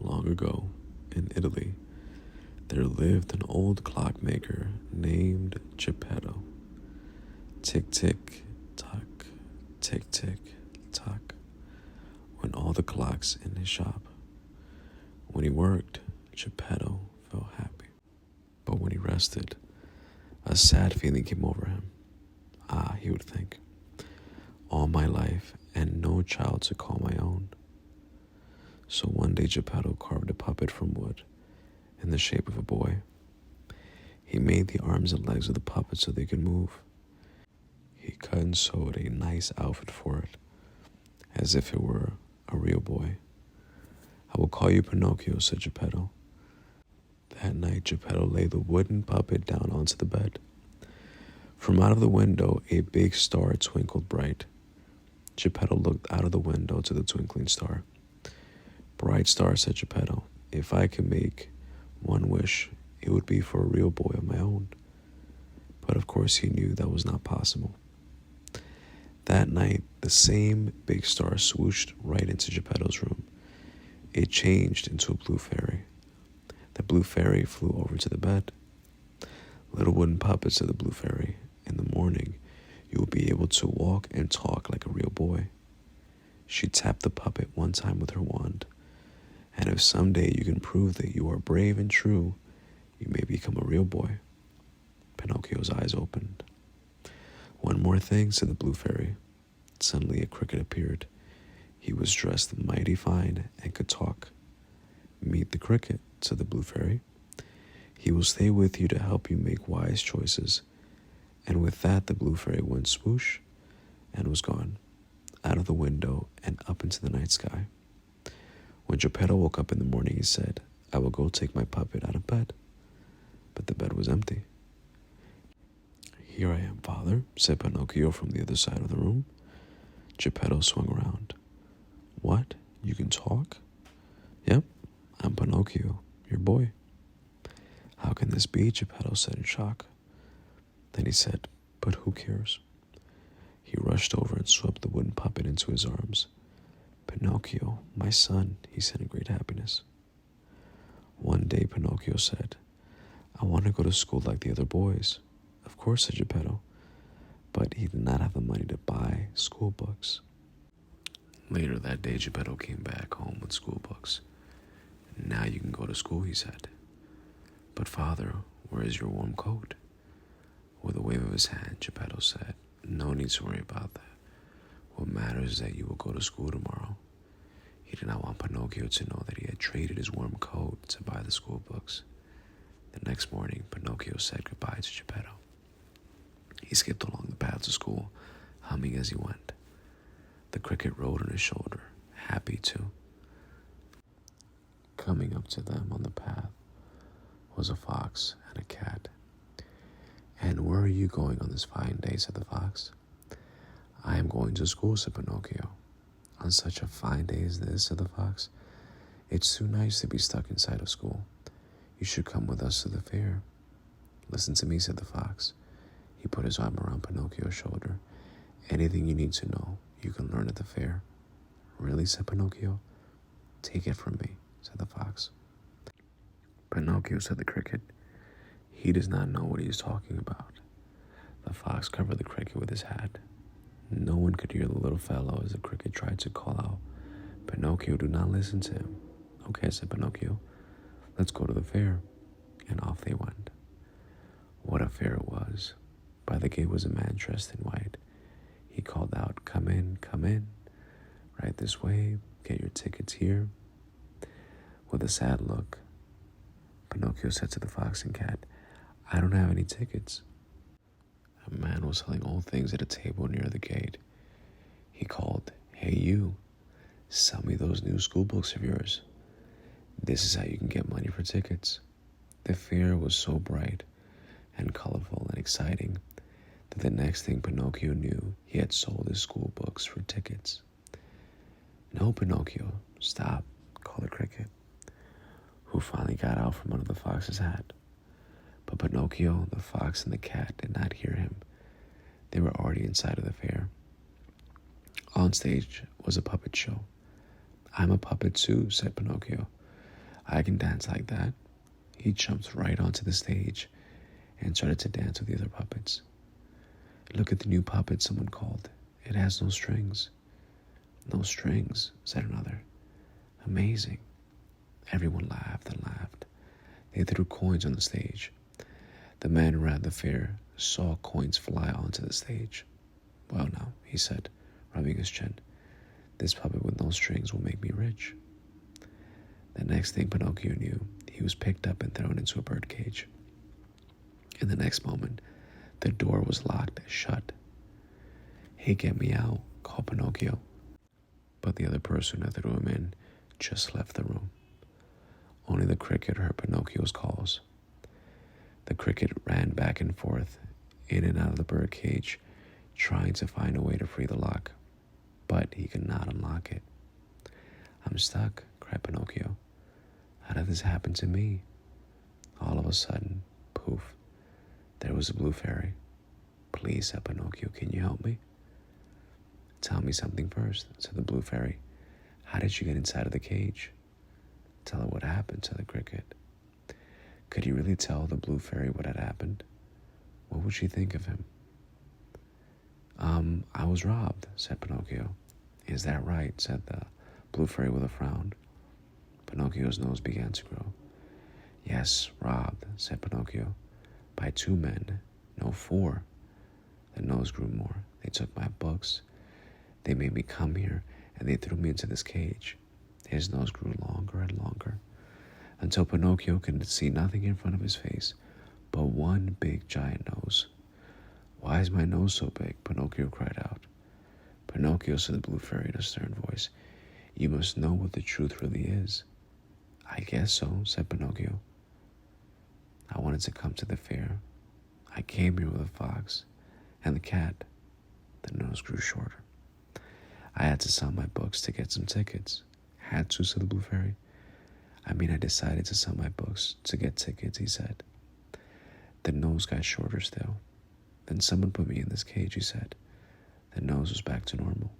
long ago, in Italy, there lived an old clockmaker named Geppetto. Tick, tick, tock, tick, tick, tock, went all the clocks in his shop. When he worked, Geppetto felt happy. But when he rested, a sad feeling came over him. Ah, he would think, all my life and no child to call my own. So one day Geppetto carved a puppet from wood in the shape of a boy. He made the arms and legs of the puppet so they could move. He cut and sewed a nice outfit for it, as if it were a real boy. I will call you Pinocchio, said Geppetto. That night Geppetto laid the wooden puppet down onto the bed. From out of the window a big star twinkled bright. Geppetto looked out of the window to the twinkling star. Bright star, said Geppetto, if I could make one wish, it would be for a real boy of my own. But of course he knew that was not possible. That night, the same big star swooshed right into Geppetto's room. It changed into a blue fairy. The blue fairy flew over to the bed. Little wooden puppet, said the blue fairy, in the morning you will be able to walk and talk like a real boy. She tapped the puppet one time with her wand. And if someday you can prove that you are brave and true, you may become a real boy. Pinocchio's eyes opened. One more thing, said the blue fairy. Suddenly a cricket appeared. He was dressed mighty fine and could talk. Meet the cricket, said the blue fairy. He will stay with you to help you make wise choices. And with that the blue fairy went swoosh and was gone, out of the window and up into the night sky. When Geppetto woke up in the morning, he said, I will go take my puppet out of bed. But the bed was empty. Here I am, father, said Pinocchio from the other side of the room. Geppetto swung around. What? You can talk? Yep, I'm Pinocchio, your boy. How can this be? Geppetto said in shock. Then he said, but who cares? He rushed over and swept the wooden puppet into his arms. Pinocchio, my son, he said in great happiness. One day Pinocchio said, I want to go to school like the other boys. Of course, said Geppetto, but he did not have the money to buy school books. Later that day, Geppetto came back home with school books. Now you can go to school, he said. But father, where is your warm coat? With a wave of his hand, Geppetto said, no need to worry about that. What matters is that you will go to school tomorrow. He did not want Pinocchio to know that he had traded his warm coat to buy the school books. The next morning, Pinocchio said goodbye to Geppetto. He skipped along the path to school, humming as he went. The cricket rode on his shoulder, happy too. Coming up to them on the path was a fox and a cat. And where are you going on this fine day, said the fox. I am going to school, said Pinocchio. On such a fine day as this, said the fox. It's too nice to be stuck inside of school. You should come with us to the fair. Listen to me, said the fox. He put his arm around Pinocchio's shoulder. Anything you need to know, you can learn at the fair. Really, said Pinocchio. Take it from me, said the fox. Pinocchio, said the cricket. He does not know what he is talking about. The fox covered the cricket with his hat. No one could hear the little fellow as the cricket tried to call out, Pinocchio, do not listen to him. Okay, said Pinocchio. Let's go to the fair. And off they went. What a fair it was. By the gate was a man dressed in white. He called out, come in, come in. Right this way, get your tickets here. With a sad look, Pinocchio said to the fox and cat, I don't have any tickets. A man was selling old things at a table near the gate. He called, hey you, sell me those new school books of yours. This is how you can get money for tickets. The fair was so bright and colorful and exciting that the next thing Pinocchio knew, he had sold his school books for tickets. No, Pinocchio, stop, called the cricket, who finally got out from under the fox's hat. But Pinocchio, the fox, and the cat did not hear him. They were already inside of the fair. On stage was a puppet show. I'm a puppet too, said Pinocchio. I can dance like that. He jumped right onto the stage and started to dance with the other puppets. Look at the new puppet, someone called. It has no strings. No strings, said another. Amazing. Everyone laughed and laughed. They threw coins on the stage. The man who ran the fair saw coins fly onto the stage. Well now, he said, rubbing his chin, this puppet with no strings will make me rich. The next thing Pinocchio knew, he was picked up and thrown into a birdcage. In the next moment, the door was locked shut. Hey, get me out, called Pinocchio. But the other person that threw him in just left the room. Only the cricket heard Pinocchio's calls. The cricket ran back and forth, in and out of the birdcage, trying to find a way to free the lock, but he could not unlock it. I'm stuck, cried Pinocchio. How did this happen to me? All of a sudden, poof, there was a blue fairy. Please, said Pinocchio, can you help me? Tell me something first, said the blue fairy. How did you get inside of the cage? Tell her what happened, said the cricket. Could he really tell the blue fairy what had happened? What would she think of him? I was robbed, said Pinocchio. Is that right, said the blue fairy with a frown. Pinocchio's nose began to grow. Yes, robbed, said Pinocchio. By 2 men, no 4. The nose grew more. They took my books. They made me come here, and they threw me into this cage. His nose grew longer and longer, until Pinocchio could see nothing in front of his face but one big giant nose. Why is my nose so big? Pinocchio cried out. Pinocchio, said the blue fairy in a stern voice, you must know what the truth really is. I guess so, said Pinocchio. I wanted to come to the fair. I came here with a fox and the cat. The nose grew shorter. I had to sell my books to get some tickets. Had to, said the blue fairy. I decided to sell my books to get tickets, he said. The nose got shorter still. Then someone put me in this cage, he said. The nose was back to normal.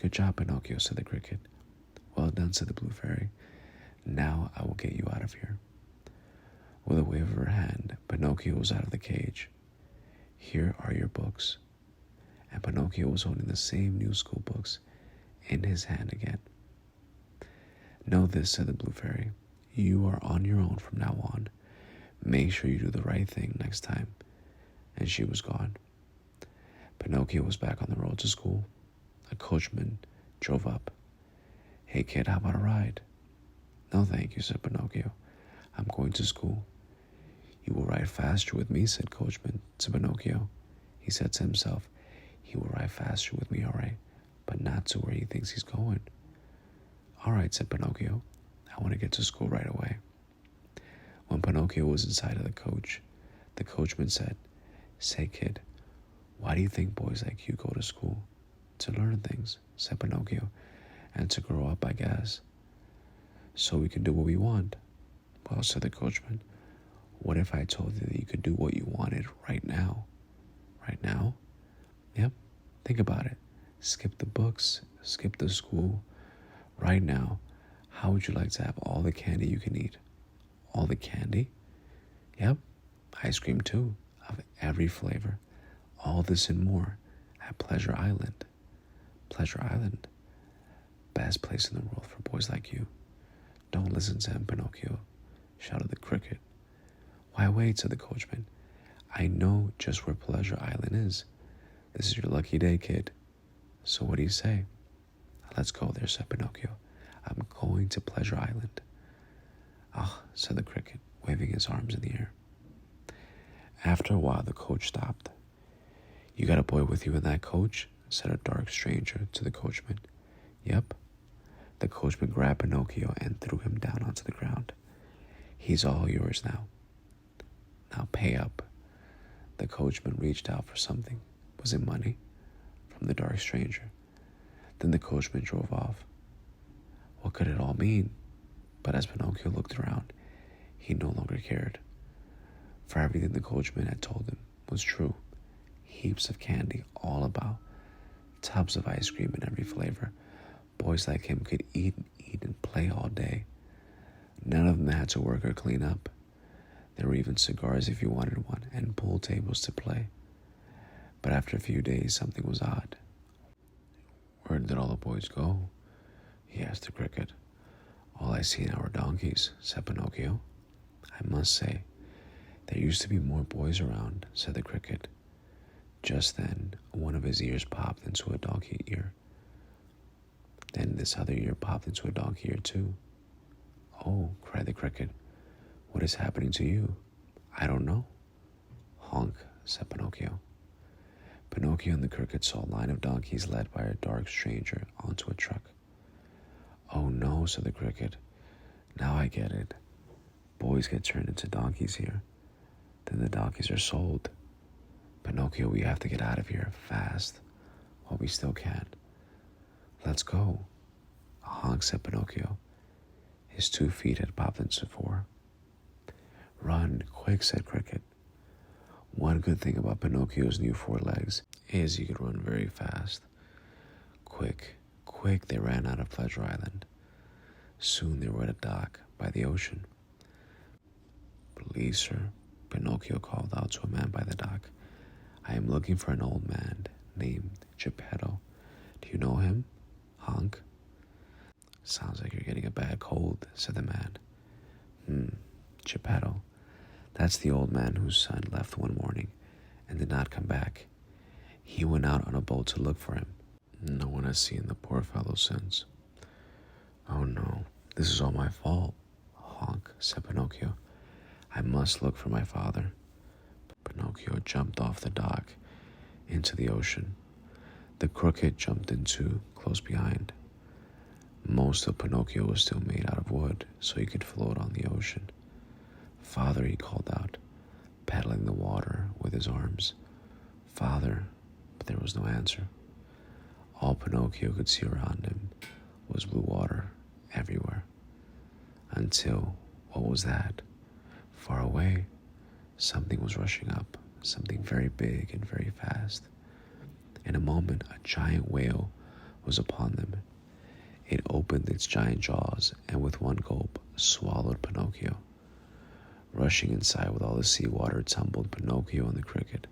Good job, Pinocchio, said the cricket. Well done, said the blue fairy. Now I will get you out of here. With a wave of her hand, Pinocchio was out of the cage. Here are your books. And Pinocchio was holding the same new school books in his hand again. Know this, said the blue fairy. You are on your own from now on. Make sure you do the right thing next time. And she was gone. Pinocchio was back on the road to school. A coachman drove up. Hey kid, how about a ride? No thank you, said Pinocchio. I'm going to school. You will ride faster with me, said coachman to Pinocchio. He said to himself, he will ride faster with me, all right, but not to where he thinks he's going. All right, said Pinocchio. I want to get to school right away. When Pinocchio was inside of the coach, the coachman said, Say, kid, why do you think boys like you go to school? To learn things, said Pinocchio, and to grow up, I guess. So we can do what we want. Well, said the coachman, what if I told you that you could do what you wanted right now? Right now? Yep, think about it. Skip the books, skip the school. Right now, how would you like to have all the candy you can eat? All the candy? Yep, ice cream too, of every flavor. All this and more at Pleasure Island. Pleasure Island, best place in the world for boys like you. Don't listen to him, Pinocchio, shouted the cricket. Why wait, said the coachman. I know just where Pleasure Island is. This is your lucky day, kid. So what do you say? Let's go there, said Pinocchio. I'm going to Pleasure Island. Ah, said the cricket, waving his arms in the air. After a while, the coach stopped. You got a boy with you in that coach? Said a dark stranger to the coachman. Yep. The coachman grabbed Pinocchio and threw him down onto the ground. He's all yours now. Now pay up. The coachman reached out for something. Was it money? From the dark stranger. Then the coachman drove off. What could it all mean? But as Pinocchio looked around, he no longer cared. For everything the coachman had told him was true. Heaps of candy all about. Tubs of ice cream in every flavor. Boys like him could eat and play all day. None of them had to work or clean up. There were even cigars if you wanted one, and pool tables to play. But after a few days, something was odd. "Where did all the boys go?" he asked the cricket. "All I see now are donkeys," said Pinocchio. "I must say, there used to be more boys around," said the cricket. Just then, one of his ears popped into a donkey ear. Then this other ear popped into a donkey ear too. "Oh," cried the cricket, "what is happening to you?" "I don't know." "Honk," said Pinocchio. Pinocchio and the cricket saw a line of donkeys led by a dark stranger onto a truck. "Oh no," said the cricket. "Now I get it. Boys get turned into donkeys here. Then the donkeys are sold. Pinocchio, we have to get out of here fast while we still can. Let's go." "Honk," said Pinocchio. His 2 feet had popped into 4. "Run, quick," said Cricket. One good thing about Pinocchio's new 4 legs is he could run very fast. Quick, quick, they ran out of Pleasure Island. Soon they were at a dock by the ocean. "Please, sir," Pinocchio called out to a man by the dock. "I am looking for an old man named Geppetto. Do you know him?" "Honk." "Sounds like you're getting a bad cold," said the man. Geppetto. That's the old man whose son left one morning and did not come back. He went out on a boat to look for him. No one has seen the poor fellow since." "Oh no, this is all my fault," Honk, said Pinocchio. "I must look for my father." Pinocchio jumped off the dock into the ocean. The cricket jumped in too, close behind. Most of Pinocchio was still made out of wood, so he could float on the ocean. "Father," he called out, paddling the water with his arms. "Father," but there was no answer. All Pinocchio could see around him was blue water everywhere. Until, what was that? Far away, something was rushing up, something very big and very fast. In a moment, a giant whale was upon them. It opened its giant jaws and with one gulp swallowed Pinocchio. Rushing inside with all the seawater tumbled Pinocchio and the cricket.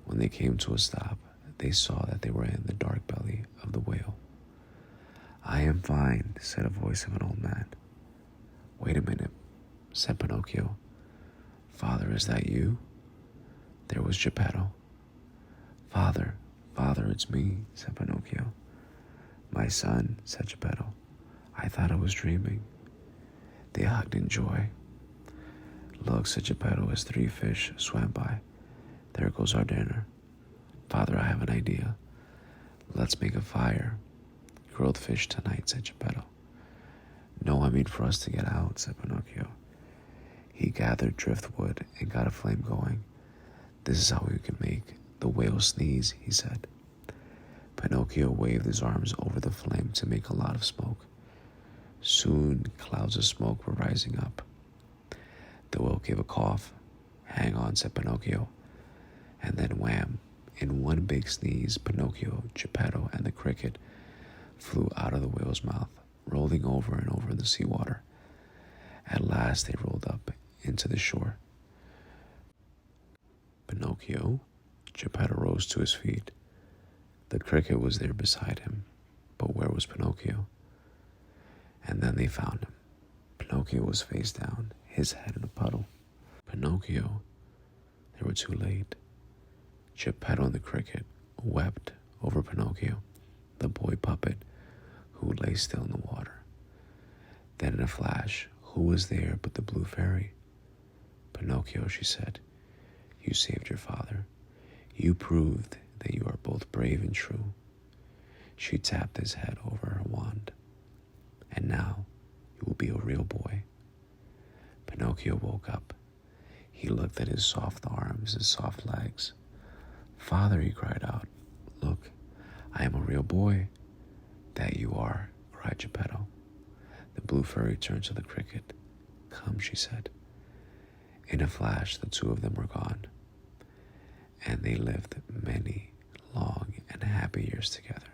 When they came to a stop, they saw that they were in the dark belly of the whale. "I am fine," said a voice of an old man. "Wait a minute," said Pinocchio. "Father, is that you?" There was Geppetto. "Father, Father, it's me," said Pinocchio. "My son," said Geppetto. "I thought I was dreaming." They hugged in joy. "Look," said Geppetto as 3 fish swam by. "There goes our dinner." "Father, I have an idea. Let's make a fire. Grilled fish tonight," said Geppetto. "No, I mean for us to get out," said Pinocchio. He gathered driftwood and got a flame going. "This is how we can make the whale sneeze," he said. Pinocchio waved his arms over the flame to make a lot of smoke. Soon clouds of smoke were rising up. The whale gave a cough. "Hang on," said Pinocchio. And then wham! In one big sneeze, Pinocchio, Geppetto, and the cricket flew out of the whale's mouth, rolling over and over in the seawater. At last they rolled up into the shore. "Pinocchio?" Geppetto rose to his feet. The cricket was there beside him, but where was Pinocchio? And then they found him. Pinocchio was face down, his head in a puddle. "Pinocchio!" They were too late. Geppetto and the cricket wept over Pinocchio, the boy puppet who lay still in the water. Then in a flash, who was there but the blue fairy? "Pinocchio," she said, "you saved your father. You proved that you are both brave and true." She tapped his head over her wand. "And now you will be a real boy." Pinocchio woke up. He looked at his soft arms, his soft legs. "Father," he cried out, "look, I am a real boy." "That you are," cried Geppetto. The blue fairy turned to the cricket. "Come," she said. In a flash, the two of them were gone, and they lived many long and happy years together.